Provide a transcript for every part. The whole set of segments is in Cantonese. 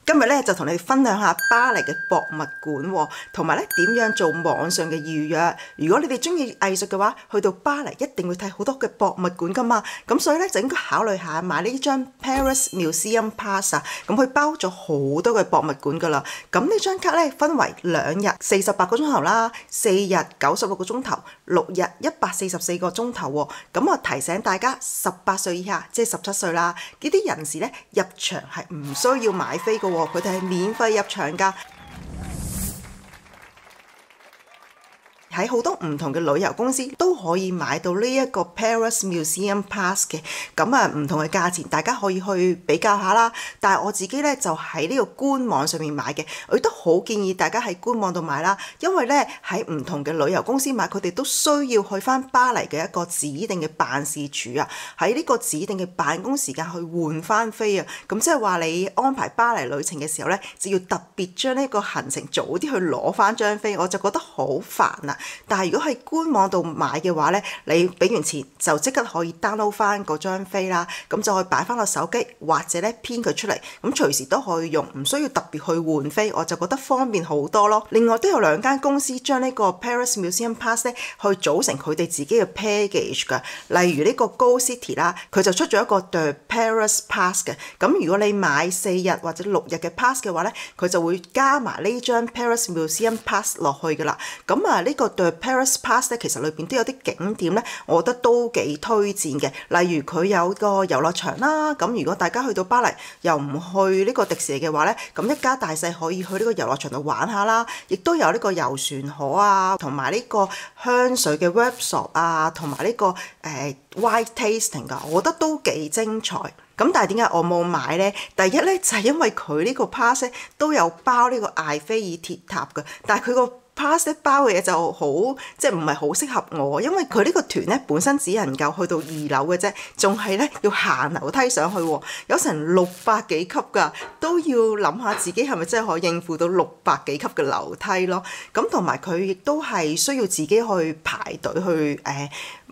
今日咧就同你哋分享下巴黎嘅博物館喎，同埋咧點樣做網上嘅預約。如果你哋中意藝術嘅話，去到巴黎一定會睇好多嘅博物館噶嘛。咁所以咧就應該考慮下買呢張 Paris Museum Pass 啊。咁佢包咗好多嘅博物館噶啦。咁呢張卡咧分為2日48個鐘頭啦，4日96個鐘頭，6日144個鐘頭喎。咁我提醒大家，18歲以下，即係17歲啦，呢啲人士咧入場係唔需要買飛嘅喎。佢哋係免費入場㗎。喺好多唔同嘅旅遊公司都可以買到呢一個 Paris Museum Pass 嘅，咁啊唔同嘅價錢，大家可以去比較下啦。但係我自己咧就喺呢個官網上面買嘅，我亦都好建議大家喺官網度買啦，因為咧喺唔同嘅旅遊公司買，佢哋都需要去返巴黎嘅一個指定嘅辦事處啊，喺呢個指定嘅辦公時間去換返飛啊。咁即係話你安排巴黎旅程嘅時候咧，就要特別將呢個行程早啲去攞返張飛，我就覺得好煩啊。但係如果喺官網度買嘅話咧，你俾完錢就即刻可以 download 翻嗰張飛啦，咁就可以擺翻個手機或者咧編佢出嚟，咁隨時都可以用，唔需要特別去換飛，我就覺得方便好多咯。另外都有2間公司將呢個 Paris Museum Pass 咧去組成佢哋自己嘅 package 㗎，例如呢個 Go City 啦，佢就出咗一個 The Paris Pass 嘅，咁如果你買4日或者6日嘅 pass 嘅話咧，佢就會加埋呢張 Paris Museum Pass 落去㗎啦。咁啊呢個對 Paris Pass 咧，其實裏邊都有啲景點咧，我覺得都幾推薦嘅。例如佢有個遊樂場啦，咁如果大家去到巴黎又唔去呢個迪士尼嘅話咧，咁一家大細可以去呢個遊樂場度玩下啦。亦都有呢個遊船河啊，同埋呢個香水嘅 workshop 啊，同埋呢個wine tasting 㗎，我覺得都幾精彩。咁但係點解我冇買呢？第一咧就係因為佢呢個 pass 都有包呢個艾菲爾鐵塔嘅，但係佢個pass 包嘅嘢就好，即係唔係好適合我，因為佢呢個團咧本身只能夠去到2樓嘅啫，仲係咧要行樓梯上去喎，有成600幾級㗎，都要諗下自己係咪真係可以應付到600幾級嘅樓梯咯。咁同埋佢亦都係需要自己去排隊去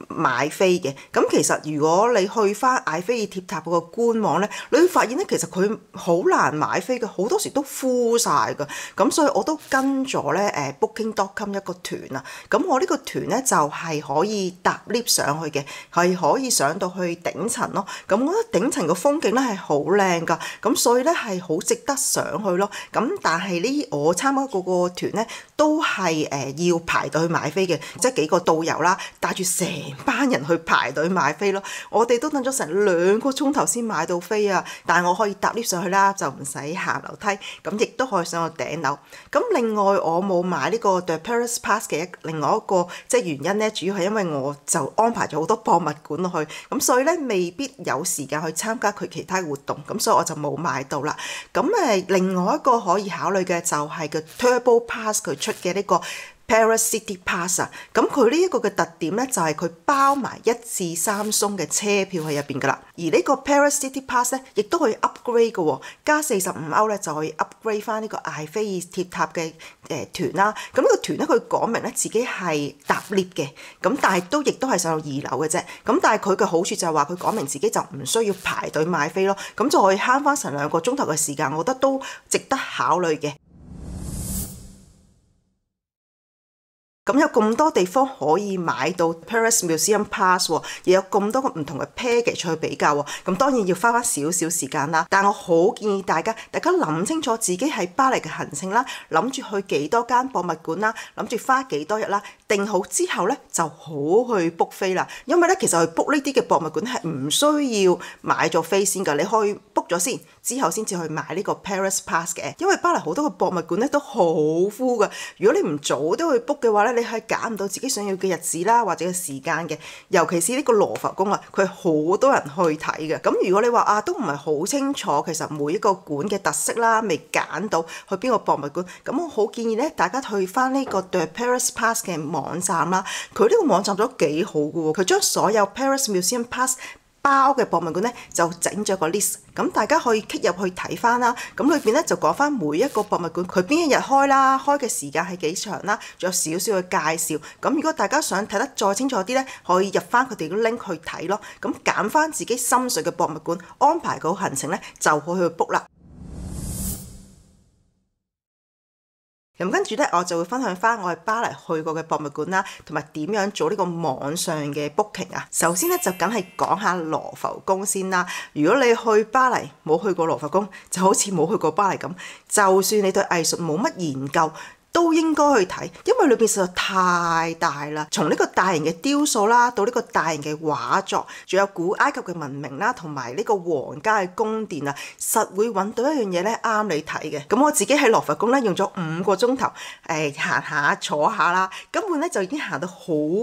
買飛嘅。咁其實如果你去翻艾菲爾鐵塔嗰個官網咧，你會發現咧其實佢好難買飛嘅，好多時都 full 曬㗎。咁所以我都跟咗咧Booking.com 一個團啊。咁我呢個團咧就係可以搭 lift 上去嘅，係可以上到去頂層咯。咁我覺得頂層個風景咧係好靚㗎，咁所以咧係好值得上去咯。咁但係呢我參加嗰個團咧都係要排隊去買飛嘅，即係幾個導遊啦，帶住成班人去排隊買飛咯。我哋都等咗成2個鐘頭先買到飛啊！但係我可以搭 lift 上去啦，就唔使行樓梯，咁亦都可以上到頂樓。咁另外我冇買呢個 The Paris Pass 嘅另外一個即係原因咧，主要係因為我就安排咗好多博物館落去，咁所以咧未必有時間去參加佢其他活動，咁所以我就冇買到啦。咁另外一個可以考慮嘅就係個 Turbo Pass 佢出嘅呢個Paris City Pass 啊，咁佢呢一個嘅特點咧就係佢包埋1至3鬆嘅車票喺入邊噶啦，而呢個 Paris City Pass 咧亦都可以 upgrade 嘅喎，加45歐咧就可以 upgrade 翻呢個艾菲爾鐵塔嘅團啦。咁呢個團咧佢講明咧自己係搭 lift 嘅，咁但係亦都係上到2樓嘅啫。咁但係佢嘅好處就係話佢講明自己就唔需要排隊買飛咯，咁就可以慳翻成2個鐘頭嘅時間，我覺得都值得考慮嘅。咁有咁多地方可以買到 Paris Museum Pass 喎，亦有咁多個唔同嘅 package 去比較喎，咁當然要花少少時間啦。但我好建議大家諗清楚自己喺巴黎嘅行程啦，諗住去幾多間博物館啦，諗住花幾多日啦，定好之後咧就好去 book 飛啦。因為咧其實去 book 呢啲嘅博物館係唔需要買咗飛先㗎，你可以 book 咗先，之後先至去買呢個 Paris Pass 嘅。因為巴黎好多個博物館咧都好 full 㗎，如果你唔早都去 book 嘅話咧，你係揀唔到自己想要嘅日子啦，或者嘅時間嘅。尤其是呢個羅浮宮啊，佢好多人去睇嘅。咁如果你話都唔係好清楚，其實每一個館嘅特色啦，未揀到去邊個博物館，咁我好建議咧，大家去翻呢個 The Paris Pass 嘅網站啦。佢呢個網站都幾好嘅喎，佢將所有 Paris Museum Pass包嘅博物館咧就整咗個 list， 咁大家可以 click 入去睇翻啦。咁裏邊咧就講翻每一個博物館佢邊一日開啦，開嘅時間係幾長啦，仲有少少嘅介紹。咁如果大家想睇得再清楚啲咧，可以入翻佢哋嘅 link 去睇咯。咁揀翻自己心水嘅博物館，安排個行程咧就可以去 book 啦。咁跟住咧，我就會分享翻我喺巴黎去過嘅博物館啦，同埋點樣做呢個網上嘅 booking 啊。首先咧就梗係講下羅浮宮先啦。如果你去巴黎冇去過羅浮宮，就好似冇去過巴黎咁。就算你對藝術冇乜研究，都應該去睇，因為裏邊實在太大啦。從呢個大型嘅雕塑啦，到呢個大型嘅畫作，仲有古埃及嘅文明啦，同埋呢個皇家嘅宮殿啊，實會揾到一樣嘢咧啱你睇嘅。咁我自己喺羅浮宮咧用咗5個鐘頭，行下坐下啦，根本咧就已經行到好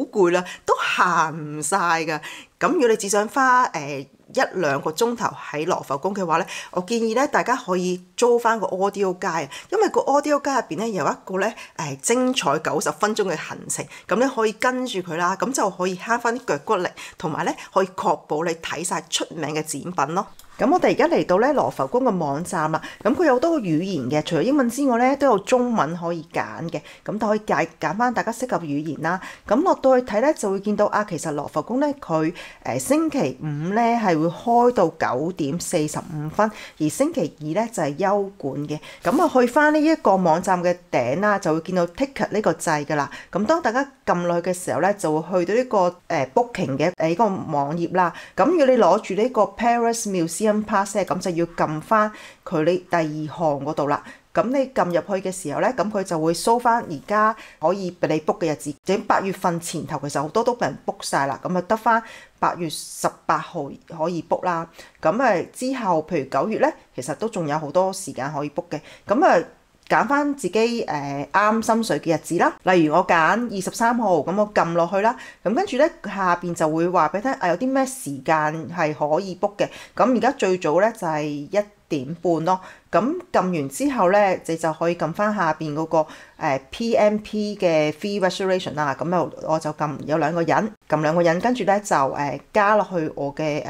攰啦，都行唔晒噶。咁如果你只想花1-2個鐘頭喺羅浮宮嘅話咧，我建議咧大家可以租翻個 audio guide，因為個 audio guide 入邊咧有一個咧精彩90分鐘嘅行程，咁你可以跟住佢啦，咁就可以慳翻啲腳骨力，同埋咧可以確保你睇晒出名嘅展品咯。咁我哋而家嚟到咧羅浮宮嘅網站啦，咁佢有好多個語言嘅，除咗英文之外咧都有中文可以揀嘅，咁都可以揀翻大家適合語言啦。咁落到去睇咧就會見到啊，其實羅浮宮咧佢星期五咧係會開到9:45，而星期二咧就係休館嘅。咁啊去翻呢一個網站嘅頂啦，就會見到 ticket 呢個掣噶啦。咁當大家撳落去嘅時候咧，就會去到呢個booking 嘅呢個網頁啦。咁如果你攞住呢個 Paris Museum Pass 咧，咁就要撳翻佢呢第2項嗰度啦。咁你撳入去嘅時候咧，咁佢就會 show 翻而家可以俾你 book 嘅日子。喺8月份前頭，其實好多都俾人 book 晒啦，咁啊得翻8月18號可以 book 啦。咁之後，譬如9月咧，其實都仲有好多時間可以 book 嘅。咁揀翻自己啱心水嘅日子啦，例如我揀23號，咁我撳落去啦，咁跟住咧下邊就會話俾你聽有啲咩時間係可以 book 嘅。咁而家最早咧就係1點半咯，咁撳完之後咧你就可以撳翻下邊嗰個PMP 嘅 Free Reservation 啦，咁我就撳有2個人，撳2個人，跟住咧就加落去我嘅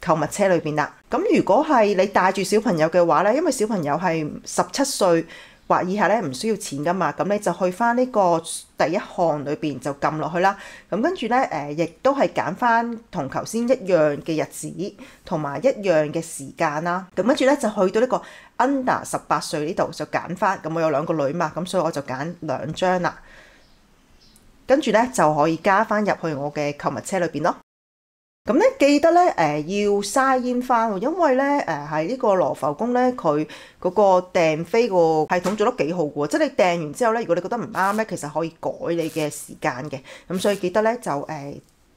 購物車裏邊啦。咁如果係你帶住小朋友嘅話咧，因為小朋友係17歲或以下咧唔需要錢噶嘛，咁你就去翻呢個第1項裏邊就撳落去啦。咁跟住咧亦都係揀翻同頭先一樣嘅日子同埋一樣嘅時間啦。咁跟住咧就去到呢個 under 18歲呢度就揀翻。咁我有2個女嘛，咁所以我就揀2張啦。跟住咧就可以加翻入去我嘅購物車裏邊咯。咁咧記得咧要sign in翻喎，因為咧喺呢個羅浮宮咧佢嗰個訂飛個系統做得幾好嘅喎，即係你訂完之後咧，如果你覺得唔啱咧，其實可以改你嘅時間嘅，咁所以記得咧就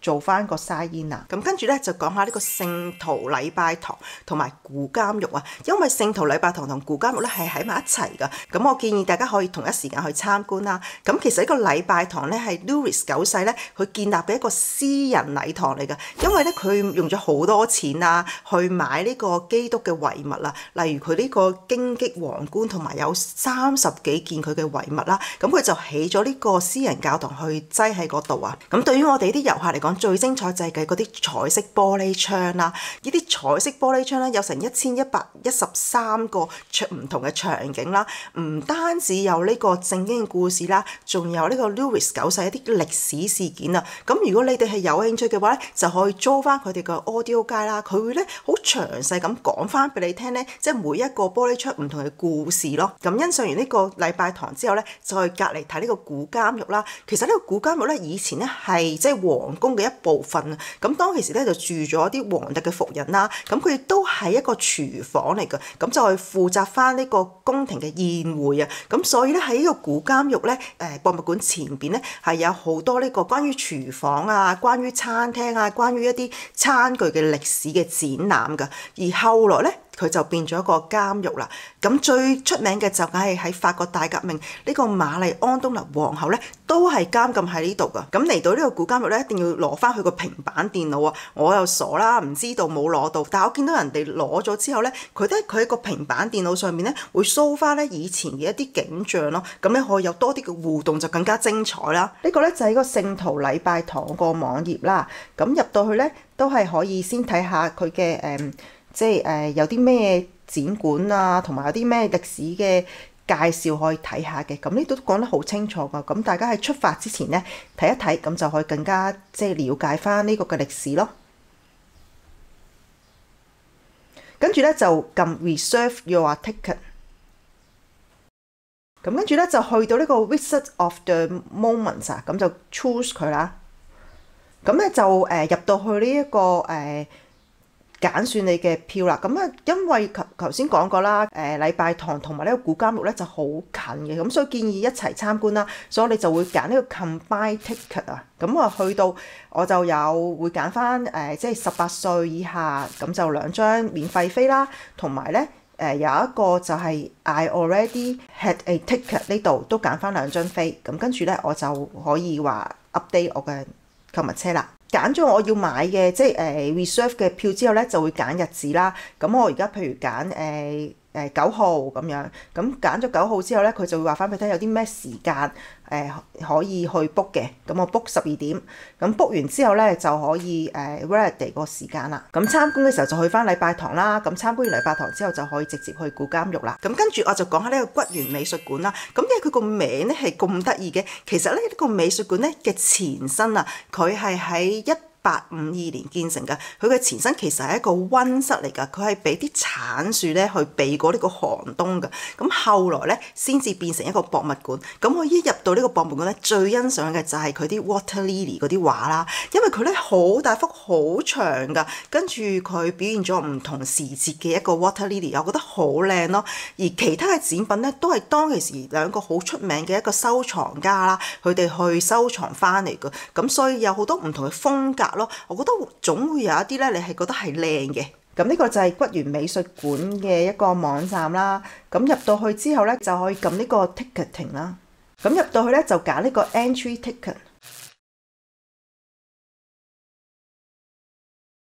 做翻個 sign in 啊。咁跟住咧就講下呢個聖徒禮拜堂同埋古監獄啊，因為聖徒禮拜堂同古監獄咧係喺埋一齊噶，咁我建議大家可以同一時間去參觀啦。咁其實呢個禮拜堂咧係 Louis 9世咧佢建立嘅一個私人禮堂嚟噶，因為咧佢用咗好多錢啊去買呢個基督嘅遺物啦，例如佢呢個荊棘皇冠同埋有30幾件佢嘅遺物啦，咁佢就起咗呢個私人教堂去擠喺嗰度啊。咁對於我哋啲遊客嚟講，最精彩就係嗰啲彩色玻璃窗啦，呢啲彩色玻璃窗咧有成1113個唔同嘅場景啦，唔單止有呢個正經嘅故事啦，仲有呢個 Louis 9世一啲歷史事件啊。咁如果你哋係有興趣嘅話咧，就可以租翻佢哋嘅 audio guide啦，佢會咧好詳細咁講翻俾你聽咧，即係每一個玻璃窗唔同嘅故事咯。咁欣賞完呢個禮拜堂之後咧，再隔離睇呢個古監獄啦。其實呢個古監獄咧以前咧係即係皇宮嘅一部分啊，咁當其時咧就住咗啲皇帝嘅僕人啦，咁佢亦都係一個廚房嚟嘅，咁就係負責翻呢個宮廷嘅宴會啊，咁所以咧喺呢個古監獄咧博物館前邊咧係有好多呢個關於廚房啊、關於餐廳啊、關於一啲餐具嘅歷史嘅展覽㗎，而後來咧佢就變咗一個監獄啦。咁最出名嘅就梗係喺法國大革命呢個瑪麗安東尼皇后咧，都係監禁喺呢度噶。咁嚟到呢個古監獄咧，一定要攞翻佢個平板電腦啊！我又傻啦，唔知道冇攞到，但係我見到人哋攞咗之後咧，佢喺個平板電腦上面咧會 show 翻咧以前嘅一啲景象咯。咁咧可以有多啲嘅互動，就更加精彩啦。呢個咧就係個聖徒禮拜堂個網頁啦。咁入到去咧都係可以先睇下佢嘅即係有啲咩展館啊，同埋有啲咩歷史嘅介紹可以睇下嘅。咁呢度都講得好清楚噶。咁大家喺出發之前咧睇一睇，咁就可以更加即係了解翻呢個嘅歷史咯。跟住咧就撳 Reserve your ticket。咁跟住咧就去到呢個 Wizard of the Moments 啊，咁就 choose 佢啦。咁咧就入到去呢一個揀選你嘅票啦。咁啊，因為頭先講過啦，禮拜堂同埋呢個古監獄咧就好近嘅，咁所以建議一齊參觀啦。所以我哋就會揀呢個 combine ticket 啊。咁我去到我就有會揀翻即係18歲以下，咁就2張免費飛啦，同埋咧有一個就係 I already had a ticket 呢度都揀翻2張飛。咁跟住咧我就可以話 update 我嘅購物車啦。揀咗我要買嘅即係reserve 嘅票之後咧，就會揀日子啦。咁我而家譬如揀9號咁樣，咁揀咗9號之後咧，佢就會話翻俾你聽有啲咩時間可以去 book 嘅。咁我 book 12點，咁 book 完之後咧就可以validate 個時間啦。咁參觀嘅時候就去翻禮拜堂啦。咁參觀完禮拜堂之後就可以直接去古監獄啦。咁跟住我就講下呢個骨源美術館啦。咁因為佢個名咧係咁得意嘅，其實咧呢個美術館咧嘅前身啊，佢係喺1852年建成嘅。佢嘅前身其實係一個溫室嚟㗎，佢係俾啲橙樹咧去避過呢個寒冬㗎。咁後來咧先至變成一個博物館。咁我一入到呢個博物館咧，最欣賞嘅就係佢啲 water lily 嗰啲畫啦，因為佢咧好大幅好長㗎，跟住佢表現咗唔同時節嘅一個 water lily，我覺得好靚咯。而其他嘅展品咧都係當其時2個好出名嘅一個收藏家啦，佢哋去收藏翻嚟㗎。咁所以有好多唔同嘅風格咯，我覺得總會有一啲咧，你係覺得係靚嘅。咁呢個就係骨源美術館嘅一個網站啦。咁入到去之後咧，就可以撳呢個 ticketing 啦。咁入到去咧就揀呢個 entry ticket。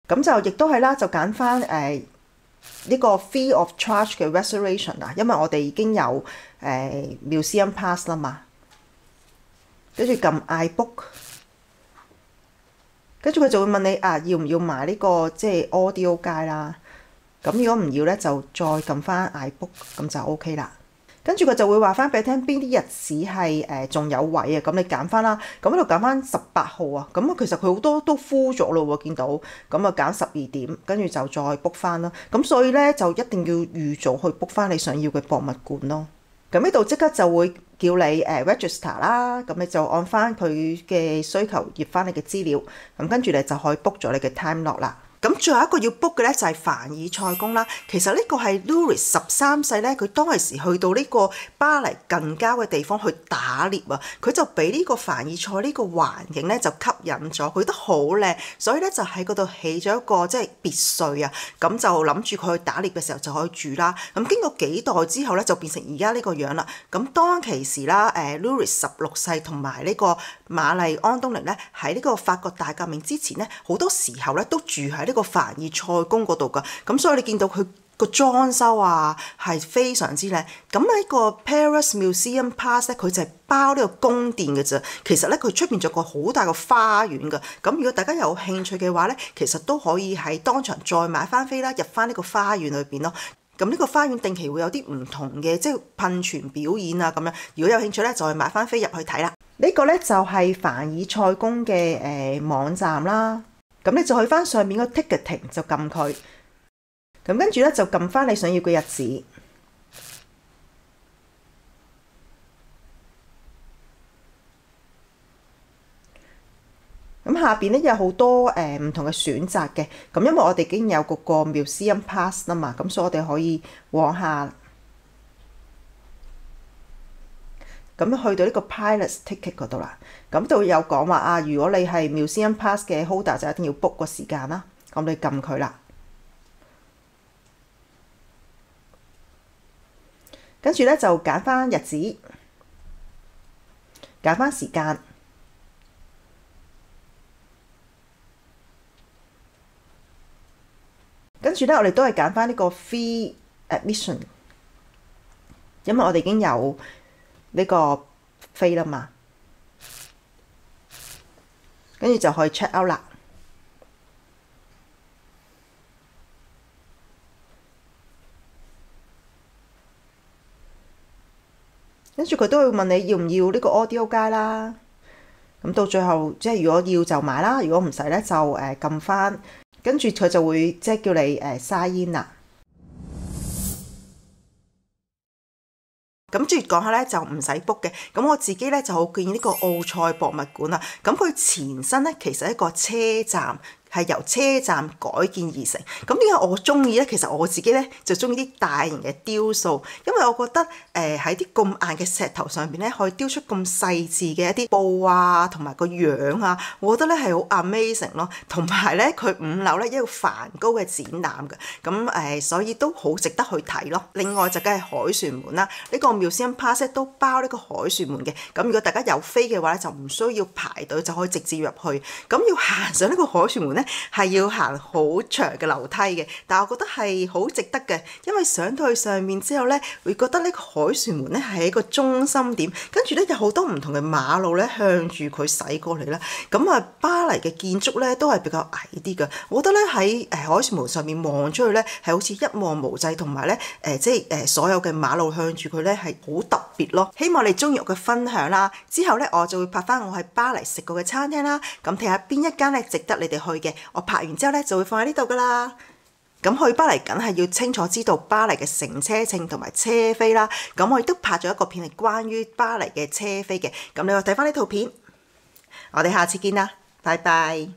咁就亦都係啦，就揀翻呢個 free of charge 嘅 reservation 啊，因為我哋已經有museum pass 啦嘛。跟住撳 I book。跟住佢就會問你要唔要買呢個即係 audio guide 啦。咁如果唔要咧，就再撳翻 I book， 咁就 OK 啦。跟住佢就會話翻俾你聽邊啲日子係仲有位啊。咁你揀翻啦。咁呢度揀翻18號啊。咁其實佢好多都 full 咗咯喎，見到。咁啊揀12點，跟住就再 book 翻啦。咁所以咧就一定要預早去 book 翻你想要嘅博物館咯。咁呢度即刻就會叫你register 啦，咁你就按翻佢嘅需求入翻你嘅資料，咁跟住你就可以 book 咗你嘅 time slot啦。咁最後一個要 book 嘅咧就係凡爾賽宮啦。其實呢個係 Louis 13世咧，佢當其時去到呢個巴黎近郊嘅地方去打獵啊，佢就俾呢個凡爾賽呢個環境咧就吸引咗，佢覺得好靚，所以咧就喺嗰度起咗一個即係別墅啊。咁就諗住佢去打獵嘅時候就可以住啦。咁經過幾代之後咧，就變成而家呢個樣啦。咁當其時啦，Louis 16世同埋呢個瑪麗安東尼咧喺呢個法國大革命之前咧，好多時候咧都住喺呢個凡爾賽宮嗰度㗎。咁所以你見到佢個裝修啊係非常之靚。咁呢個 Paris Museum Pass 咧，佢就係包呢個宮殿嘅啫。其實咧佢出邊仲有個好大個花園㗎。咁如果大家有興趣嘅話咧，其實都可以喺當場再買翻飛啦，入翻呢個花園裏邊咯。咁呢個花園定期會有啲唔同嘅即係噴泉表演啊咁樣。如果有興趣咧，就去買翻飛入去睇啦。呢個咧就係凡爾賽宮嘅網站啦。咁你就去翻上面個 ticketing 就撳佢，咁跟住咧就撳翻你想要嘅日子。咁下邊咧有好多唔同嘅選擇嘅。咁因為我哋已經有嗰個 Museum Pass 啦嘛，咁所以我哋可以往下，咁去到呢個 Pilot's Ticket 嗰度啦。咁就有講話如果你係 Museum Pass 嘅 holder 就一定要 book 個時間啦。咁你撳佢啦，跟住咧就揀翻日子，揀翻時間，跟住咧我哋都係揀翻呢個 free admission， 因為我哋已經有呢個飛啦嘛，跟住就可以 check out 啦。跟住佢都會問你要唔要呢個 audio guide 啦。咁到最後即係如果要就買啦，如果唔使咧就撳翻，跟住佢就會即係叫你sign in啦。咁接住講下咧就唔使 book 嘅，咁我自己咧就好建議呢個奧賽博物館啦。咁佢前身咧其實係一個車站。係由車站改建而成。咁點解我中意咧？其實我自己咧就中意啲大型嘅雕塑，因為我覺得喺啲咁硬嘅石頭上邊咧，可以雕出咁細緻嘅一啲布啊，同埋個樣啊，我覺得咧係好 amazing 咯。同埋咧，佢5樓咧一個梵高嘅展覽嘅，咁所以都好值得去睇咯。另外就梗係凱旋門啦，呢個 Museum Pass 都包呢個凱旋門嘅。咁如果大家有飛嘅話咧，就唔需要排隊就可以直接入去。咁要行上呢個凱旋門咧，係要行好長嘅樓梯嘅，但係我覺得係好值得嘅，因為上到去上面之後咧，會覺得呢個凱旋門咧係一個中心點，跟住咧有好多唔同嘅馬路咧向住佢駛過嚟啦。咁啊，巴黎嘅建築咧都係比較矮啲嘅，我覺得咧喺凱旋門上面望出去咧係好似一望無際，同埋咧即係所有嘅馬路向住佢咧係好特別咯。希望你中意我嘅分享啦，之後咧我就會拍翻我喺巴黎食過嘅餐廳啦，咁睇下邊一間咧值得你哋去嘅。我拍完之後咧就會放喺呢度噶啦。咁去巴黎梗係要清楚知道巴黎嘅乘車證同埋車飛啦。咁我亦都拍咗一個片係關於巴黎嘅車飛嘅。咁你話睇翻呢套片，我哋下次見啦，拜拜。